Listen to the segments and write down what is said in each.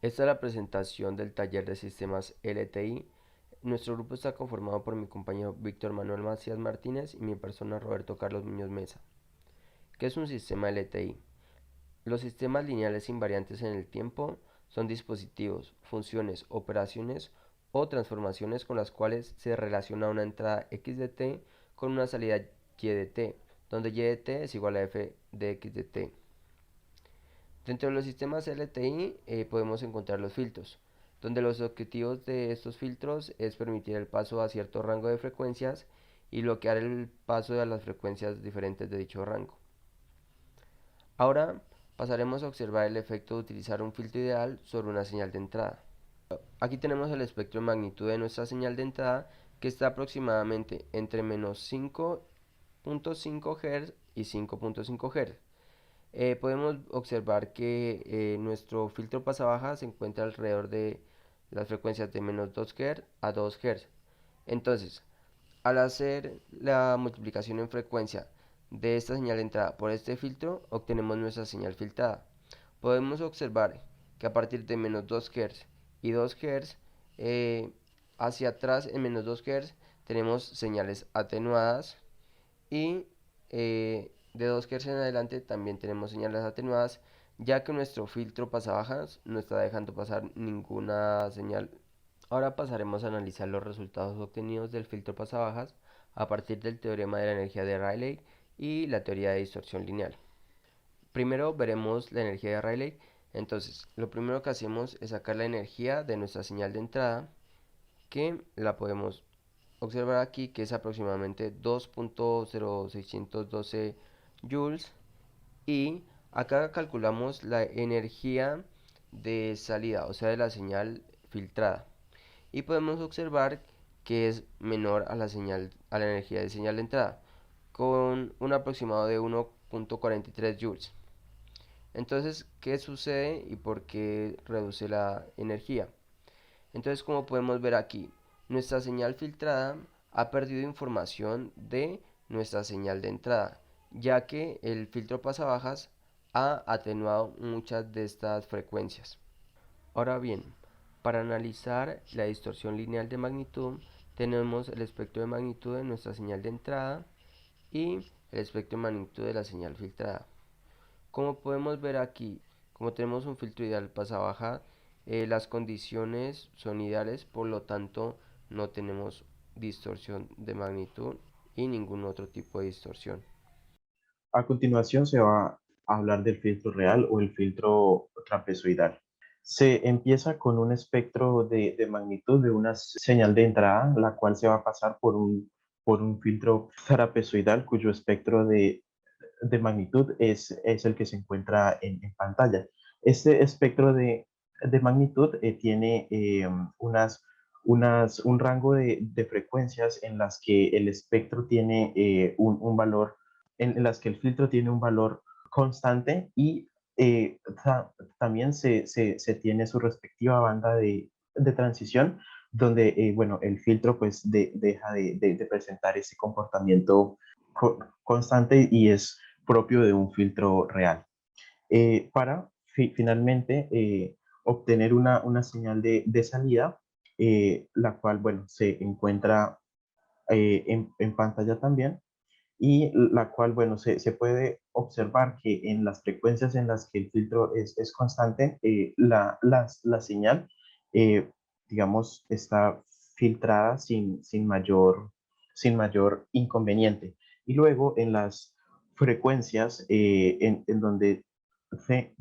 Esta es la presentación del taller de sistemas LTI. Nuestro grupo está conformado por mi compañero Víctor Manuel Macías Martínez y mi persona Roberto Carlos Muñoz Mesa. ¿Qué es un sistema LTI? Los sistemas lineales invariantes en el tiempo son dispositivos, funciones, operaciones o transformaciones con las cuales se relaciona una entrada x de t con una salida y de t, donde y de t es igual a f de x de t. Dentro de los sistemas LTI podemos encontrar los filtros, donde los objetivos de estos filtros es permitir el paso a cierto rango de frecuencias y bloquear el paso a las frecuencias diferentes de dicho rango. Ahora pasaremos a observar el efecto de utilizar un filtro ideal sobre una señal de entrada. Aquí tenemos el espectro de magnitud de nuestra señal de entrada, que está aproximadamente entre menos 5.5 Hz y 5.5 Hz. Podemos observar que nuestro filtro pasabaja se encuentra alrededor de las frecuencias de menos 2 Hz a 2 Hz. Entonces, al hacer la multiplicación en frecuencia de esta señal de entrada por este filtro, obtenemos nuestra señal filtrada. Podemos observar que a partir de menos 2 Hz y 2 Hz, hacia atrás en menos 2 Hz tenemos señales atenuadas y de 2 Hz en adelante también tenemos señales atenuadas, ya que nuestro filtro pasabajas no está dejando pasar ninguna señal. Ahora pasaremos a analizar los resultados obtenidos del filtro pasabajas a partir del teorema de la energía de Rayleigh y la teoría de distorsión lineal. Primero veremos la energía de Rayleigh. Entonces, lo primero que hacemos es sacar la energía de nuestra señal de entrada, que la podemos observar aquí, que es aproximadamente 2.0612 joules, y acá calculamos la energía de salida, o sea, de la señal filtrada, y podemos observar que es menor a a la energía de señal de entrada, con un aproximado de 1.43 joules. Entonces, ¿qué sucede y por qué reduce la energía? Entonces, como podemos ver aquí, nuestra señal filtrada ha perdido información de nuestra señal de entrada, ya que el filtro pasabajas ha atenuado muchas de estas frecuencias. Ahora bien, para analizar la distorsión lineal de magnitud, tenemos el espectro de magnitud de nuestra señal de entrada y el espectro de magnitud de la señal filtrada. Como podemos ver aquí, como tenemos un filtro ideal pasa-baja, las condiciones son ideales, por lo tanto no tenemos distorsión de magnitud y ningún otro tipo de distorsión. A continuación se va a hablar del filtro real o el filtro trapezoidal. Se empieza con un espectro de magnitud de una señal de entrada, la cual se va a pasar por un filtro trapezoidal cuyo espectro de magnitud es el que se encuentra en pantalla. Este espectro de magnitud tiene un rango de frecuencias en las que el espectro tiene un valor, en las que el filtro tiene un valor constante y también se tiene su respectiva banda de transición donde, bueno, el filtro pues deja de presentar ese comportamiento constante y es propio de un filtro real. Para finalmente obtener una señal de salida, la cual, bueno, se encuentra en pantalla también, y la cual, bueno, se puede observar que en las frecuencias en las que el filtro es constante, la señal, eh, digamos, está filtrada sin mayor inconveniente. Y luego en las frecuencias en donde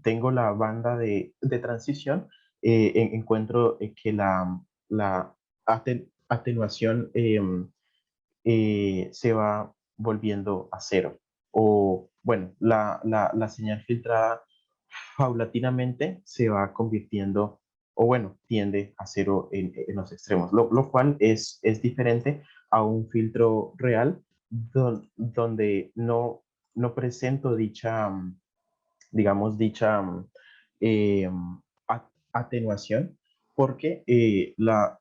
tengo la banda de transición, encuentro que la atenuación se va volviendo a cero. O, bueno, la señal filtrada paulatinamente se va convirtiendo, o bueno, tiende a cero en los extremos, lo cual es diferente a un filtro real donde no presento dicha, digamos, dicha eh, atenuación, porque la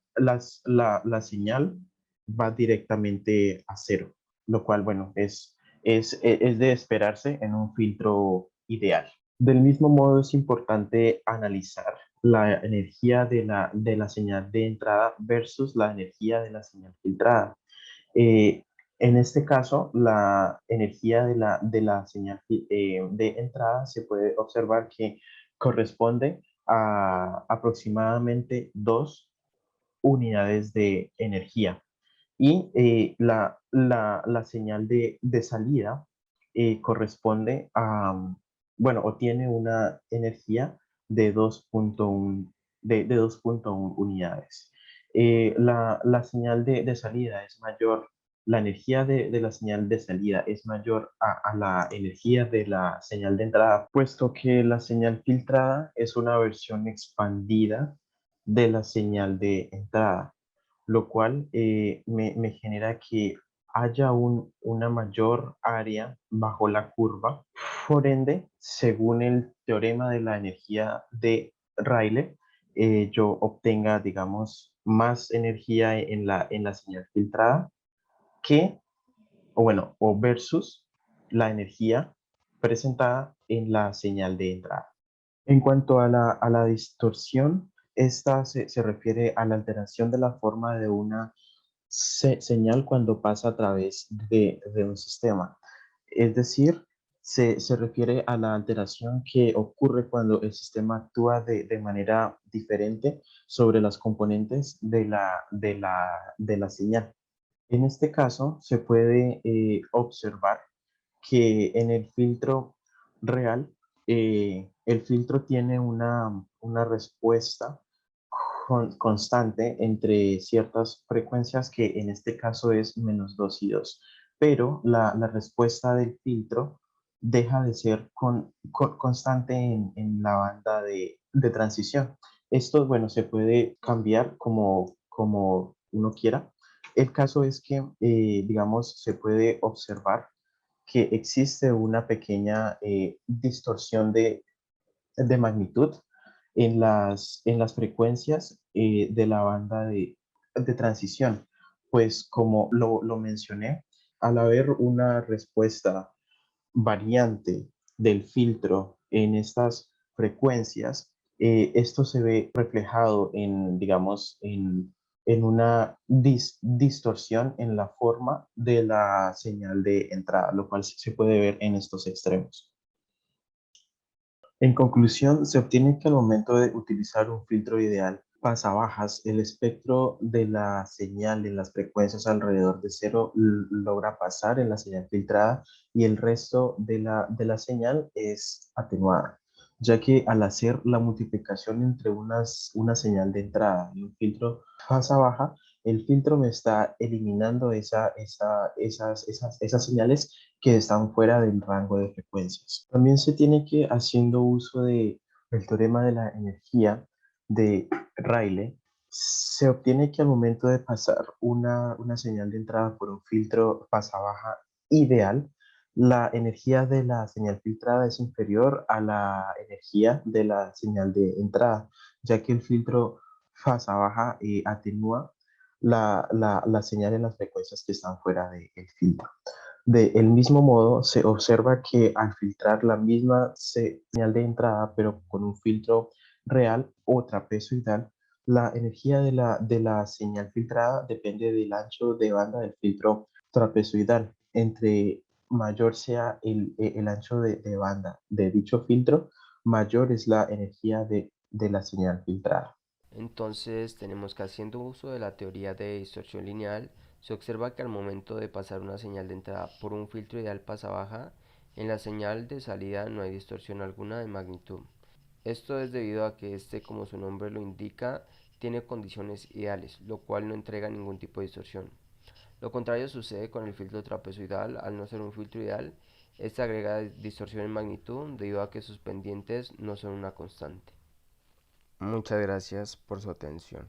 señal va directamente a cero, lo cual, bueno, es de esperarse en un filtro ideal. Del mismo modo, es importante analizar la energía de la señal de entrada versus la energía de la señal filtrada. Eh, en este caso, la energía de la señal de entrada se puede observar que corresponde a aproximadamente 2 unidades de energía. Y la señal de salida corresponde a, bueno, o tiene una energía de 2.1 de 2.1 unidades. La señal de salida es mayor, la energía de la señal de salida es mayor a la energía de la señal de entrada, puesto que la señal filtrada es una versión expandida de la señal de entrada, lo cual me genera que haya una mayor área bajo la curva. Por ende, según el teorema de la energía de Rayleigh, yo obtenga, digamos, más energía en la señal filtrada que, o bueno, o versus la energía presentada en la señal de entrada. En cuanto a la distorsión, esta se refiere a la alteración de la forma de una señal cuando pasa a través de un sistema. Es decir, se refiere a la alteración que ocurre cuando el sistema actúa de manera diferente sobre las componentes de la señal. En este caso, se puede observar que en el filtro real, el filtro tiene una respuesta constante entre ciertas frecuencias que en este caso es -2 y 2, pero la respuesta del filtro deja de ser constante en la banda de transición. Esto, bueno, se puede cambiar como uno quiera. El caso es que, digamos, se puede observar que existe una pequeña distorsión de magnitud en las frecuencias de la banda de transición. Pues como lo mencioné, al haber una respuesta variante del filtro en estas frecuencias, esto se ve reflejado en, digamos, en una distorsión en la forma de la señal de entrada, lo cual se puede ver en estos extremos. En conclusión, se obtiene que al momento de utilizar un filtro ideal pasabajas, el espectro de la señal en las frecuencias alrededor de cero logra pasar en la señal filtrada y el resto de la señal es atenuada, ya que al hacer la multiplicación entre una señal de entrada y un filtro fase baja, el filtro me está eliminando esas señales que están fuera del rango de frecuencias. También se tiene que, haciendo uso del teorema de la energía de Rayleigh, se obtiene que al momento de pasar una señal de entrada por un filtro fase baja ideal, la energía de la señal filtrada es inferior a la energía de la señal de entrada, ya que el filtro fase baja atenúa la señal en las frecuencias que están fuera del filtro. De el mismo modo, se observa que al filtrar la misma señal de entrada, pero con un filtro real o trapezoidal, la energía de la señal filtrada depende del ancho de banda del filtro trapezoidal. Entre mayor sea el ancho de banda de dicho filtro, mayor es la energía de la señal filtrada. Entonces tenemos que, haciendo uso de la teoría de distorsión lineal, se observa que al momento de pasar una señal de entrada por un filtro ideal pasa baja, en la señal de salida no hay distorsión alguna de magnitud. Esto es debido a que este, como su nombre lo indica, tiene condiciones ideales, lo cual no entrega ningún tipo de distorsión. Lo contrario sucede con el filtro trapezoidal. Al no ser un filtro ideal, este agrega distorsión en magnitud debido a que sus pendientes no son una constante. Muchas gracias por su atención.